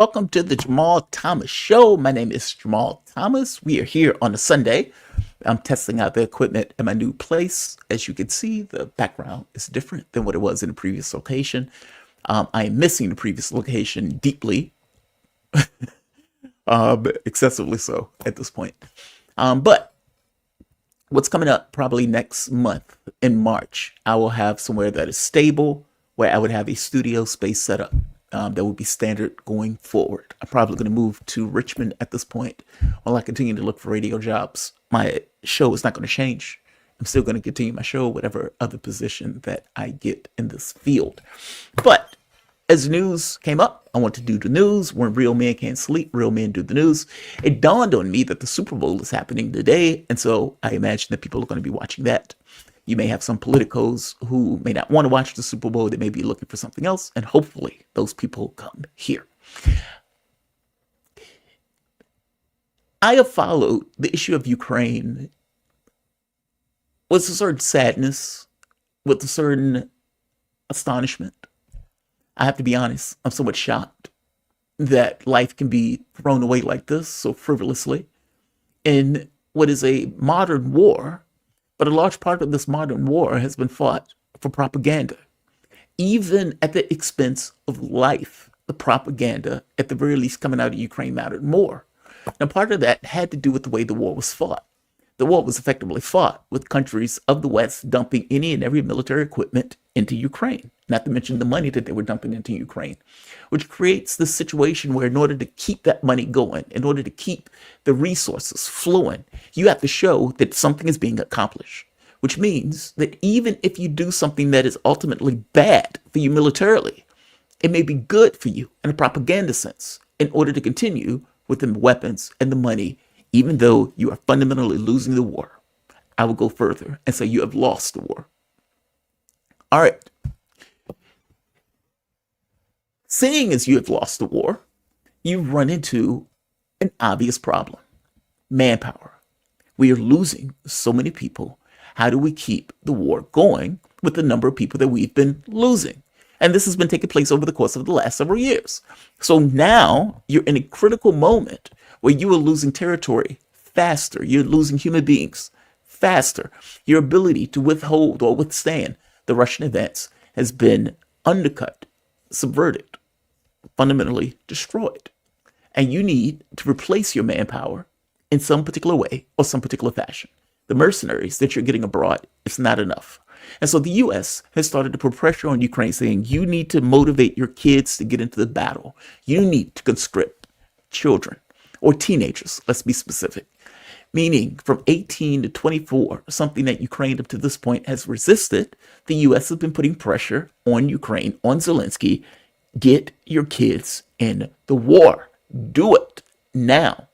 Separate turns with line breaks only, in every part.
Welcome to the Jamal Thomas Show. My name is Jamal Thomas. We are here on a Sunday. I'm testing out the equipment at my new place. As you can see, the background is different than what it was in the previous location. I am missing the previous location deeply, excessively so at this point. But what's coming up probably next month in March, I will have somewhere that is stable, where I would have a studio space set up. That would be standard going forward. I'm probably going to move to Richmond at this point while I continue to look for radio jobs. My show is not going to change. I'm still going to continue my show, whatever other position that I get in this field. But as news came up, I want to do the news. When real men can't sleep, real men do the news. It dawned on me that the Super Bowl is happening today, and so I imagine that people are going to be watching that. You may have some politicos who may not want to watch the Super Bowl. They may be looking for something else, and hopefully those people come here. I have followed the issue of Ukraine with a certain sadness, with a certain astonishment. I have to be honest, I'm somewhat shocked that life can be thrown away like this so frivolously in what is a modern war. But a large part of this modern war has been fought for propaganda, even at the expense of life. The propaganda, at the very least, coming out of Ukraine mattered more. Now, part of that had to do with the way the war was fought. The war was effectively fought with countries of the West dumping any and every military equipment into Ukraine, not to mention the money that they were dumping into Ukraine, which creates this situation where in order to keep that money going, in order to keep the resources flowing, you have to show that something is being accomplished, which means that even if you do something that is ultimately bad for you militarily, it may be good for you in a propaganda sense in order to continue with the weapons and the money, even though you are fundamentally losing the war. I will go further and say you have lost the war. All right. Seeing as you have lost the war, you run into an obvious problem: manpower. We are losing so many people. How do we keep the war going with the number of people that we've been losing? And this has been taking place over the course of the last several years. So now you're in a critical moment where you are losing territory faster. You're losing human beings faster. Your ability to withhold or withstand the Russian advance has been undercut, subverted, fundamentally destroyed. And you need to replace your manpower in some particular way or some particular fashion. The mercenaries that you're getting abroad, it's not enough. And so the U.S. has started to put pressure on Ukraine, saying you need to motivate your kids to get into the battle. You need to conscript children or teenagers, let's be specific, meaning from 18 to 24, something that Ukraine up to this point has resisted. The U.S. has been putting pressure on Ukraine, on Zelensky. Get your kids in the war. Do it now.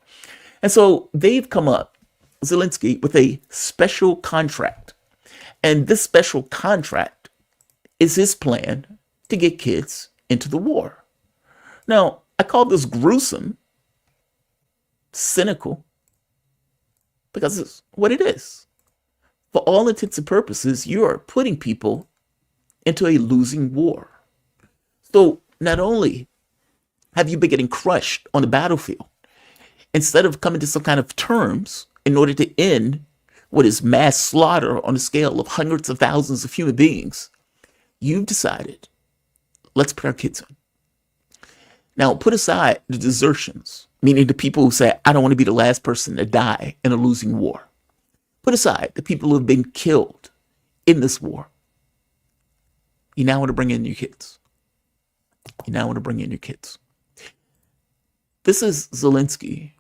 And so they've come up, Zelensky, with a special contract. And this special contract is his plan to get kids into the war. Now, I call this gruesome, cynical, because it's what it is. For all intents and purposes, you are putting people into a losing war. So not only have you been getting crushed on the battlefield, instead of coming to some kind of terms in order to end what is mass slaughter on a scale of hundreds of thousands of human beings, you've decided, let's put our kids in. Now, put aside the desertions, meaning the people who say, I don't want to be the last person to die in a losing war. Put aside the people who have been killed in this war. You now want to bring in your kids. You now want to bring in your kids. This is Zelensky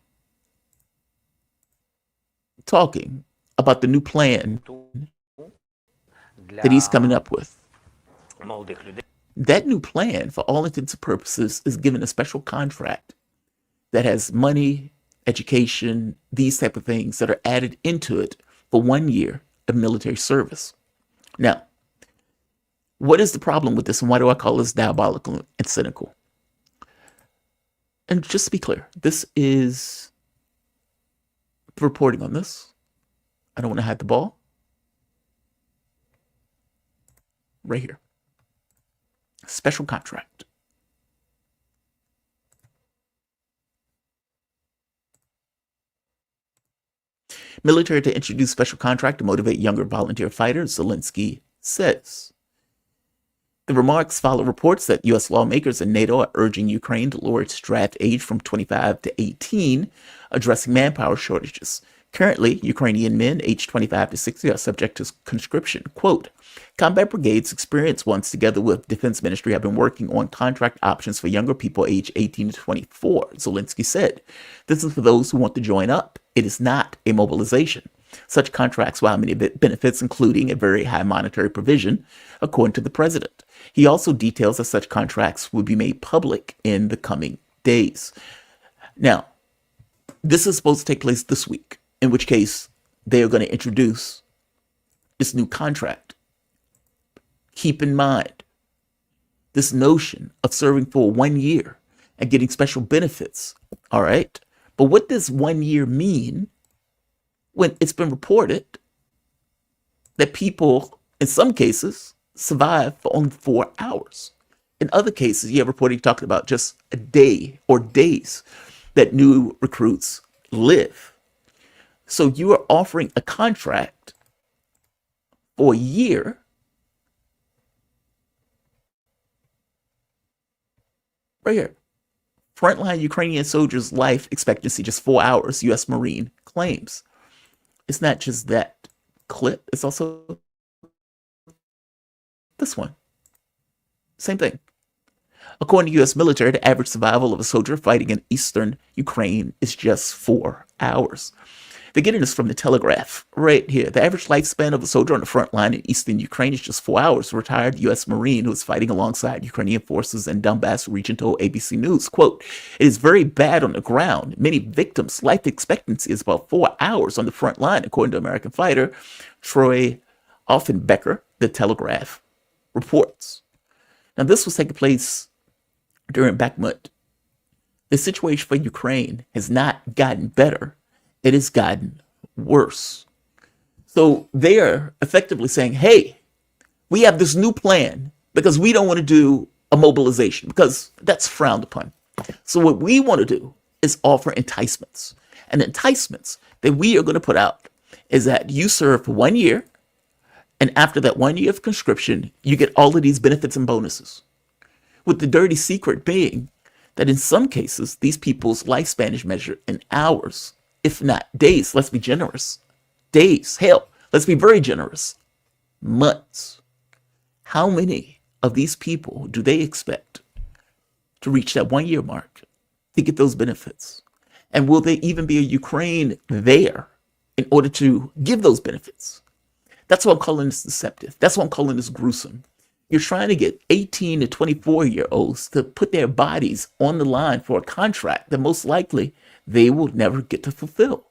talking about the new plan that he's coming up with. That new plan, for all intents and purposes, is given a special contract that has money, education, these type of things that are added into it for 1 year of military service. Now, what is the problem with this, and why do I call this diabolical and cynical? And just to be clear, this is reporting on this. I don't want to hide the ball. Right here. Special contract. military to introduce special contract to motivate younger volunteer fighters, Zelensky says. The remarks follow reports that U.S. lawmakers and NATO are urging Ukraine to lower its draft age from 25 to 18, addressing manpower shortages. Currently, Ukrainian men aged 25 to 60 are subject to conscription. Quote, combat brigades, experienced ones together with Defense Ministry, have been working on contract options for younger people aged 18 to 24, Zelensky said. This is for those who want to join up. It is not a mobilization. Such contracts will have many benefits, including a very high monetary provision, according to the president. He also details that such contracts will be made public in the coming days. Now, this is supposed to take place this week, in which case they are going to introduce this new contract. Keep in mind this notion of serving for 1 year and getting special benefits, all right? But what does 1 year mean when it's been reported that people, in some cases, survive for only 4 hours? In other cases, you have reporting talking about just a day or days that new recruits live. So you are offering a contract for a year right here. Frontline Ukrainian soldiers' life expectancy just 4 hours, U.S. Marine claims. It's not just that clip, it's also this one. Same thing. According to U.S. military, the average survival of a soldier fighting in eastern Ukraine is just 4 hours. They're getting this from the Telegraph right here. The average lifespan of a soldier on the front line in eastern Ukraine is just 4 hours. A retired U.S. Marine who is fighting alongside Ukrainian forces in Donbass region told ABC News, quote, it is very bad on the ground. Many victims' life expectancy is about 4 hours on the front line, according to American fighter Troy Offenbecker, the Telegraph reports. Now, this was taking place during Bakhmut. The situation for Ukraine has not gotten better. It has gotten worse. So they are effectively saying, hey, we have this new plan because we don't want to do a mobilization because that's frowned upon. So what we want to do is offer enticements. And enticements that we are going to put out is that you serve for 1 year, and after that 1 year of conscription, you get all of these benefits and bonuses. With the dirty secret being that in some cases, these people's lifespan is measured in hours, if not days. Let's be generous. Days. Hell, let's be very generous. Months. How many of these people do they expect to reach that 1 year mark to get those benefits? And will there even be a Ukraine there in order to give those benefits? That's why I'm calling this deceptive. That's why I'm calling this gruesome. You're trying to get 18 to 24-year-olds to put their bodies on the line for a contract that most likely they will never get to fulfill.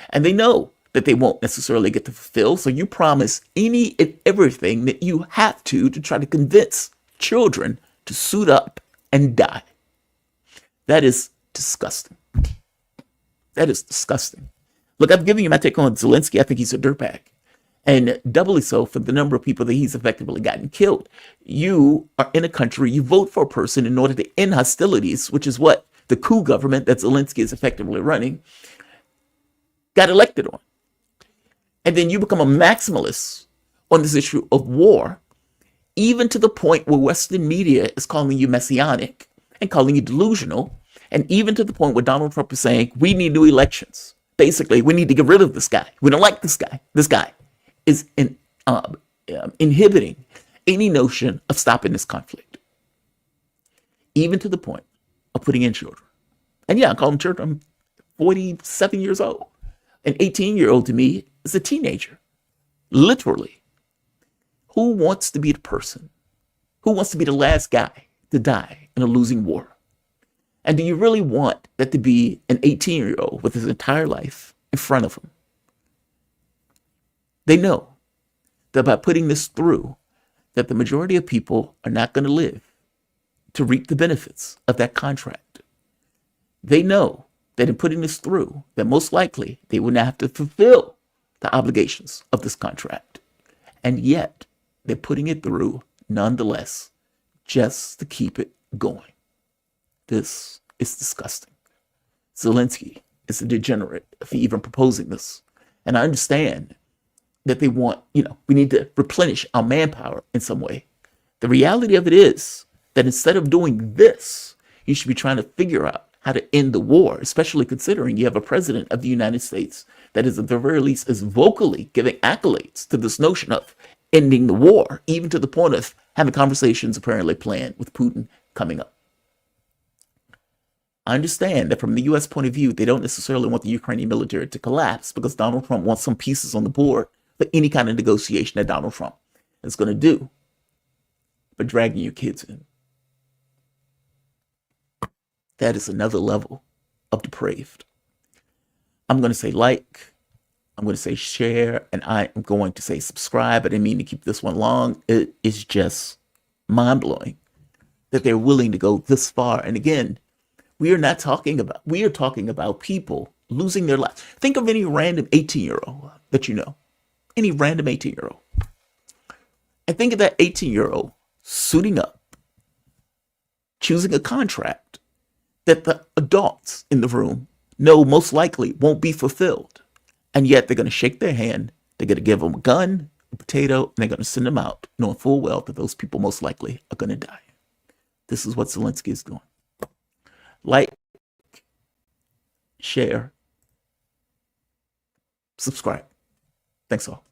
And they know that they won't necessarily get to fulfill. So you promise any and everything that you have to try to convince children to suit up and die. That is disgusting. That is disgusting. Look, I've given you my take on Zelensky. I think he's a dirtbag. And doubly so for the number of people that he's effectively gotten killed. You are in a country, you vote for a person in order to end hostilities, which is what the coup government that Zelensky is effectively running got elected on. And then you become a maximalist on this issue of war, even to the point where Western media is calling you messianic and calling you delusional, and even to the point where Donald Trump is saying, we need new elections. Basically, we need to get rid of this guy. We don't like this guy. This guy is inhibiting any notion of stopping this conflict, even to the point of putting in children. And yeah, I call them children. I'm 47 years old. An 18-year-old to me is a teenager, literally. Who wants to be the person? Who wants to be the last guy to die in a losing war? And do you really want that to be an 18-year-old with his entire life in front of him? They know that by putting this through, that the majority of people are not going to live to reap the benefits of that contract. They know that in putting this through, that most likely they will not have to fulfill the obligations of this contract. And yet, they're putting it through nonetheless, just to keep it going. This is disgusting. Zelensky is a degenerate for even proposing this. And I understand that they want, we need to replenish our manpower in some way. The reality of it is that instead of doing this, you should be trying to figure out how to end the war, especially considering you have a president of the United States that is at the very least is vocally giving accolades to this notion of ending the war, even to the point of having conversations apparently planned with Putin coming up. I understand that from the U.S. point of view, they don't necessarily want the Ukrainian military to collapse because Donald Trump wants some pieces on the board for any kind of negotiation that Donald Trump is going to do. But dragging your kids in, that is another level of depraved. I'm going to say like, I'm going to say share, and I am going to say subscribe. I didn't mean to keep this one long. It is just mind-blowing that they're willing to go this far. And again, we are talking about people losing their lives. Think of any random 18-year-old that you know, any random 18-year-old. And think of that 18-year-old suiting up, choosing a contract that the adults in the room know most likely won't be fulfilled. And yet they're going to shake their hand, they're going to give them a gun, a potato, and they're going to send them out, knowing full well that those people most likely are going to die. This is what Zelensky is doing. Like, share, subscribe. Thanks all.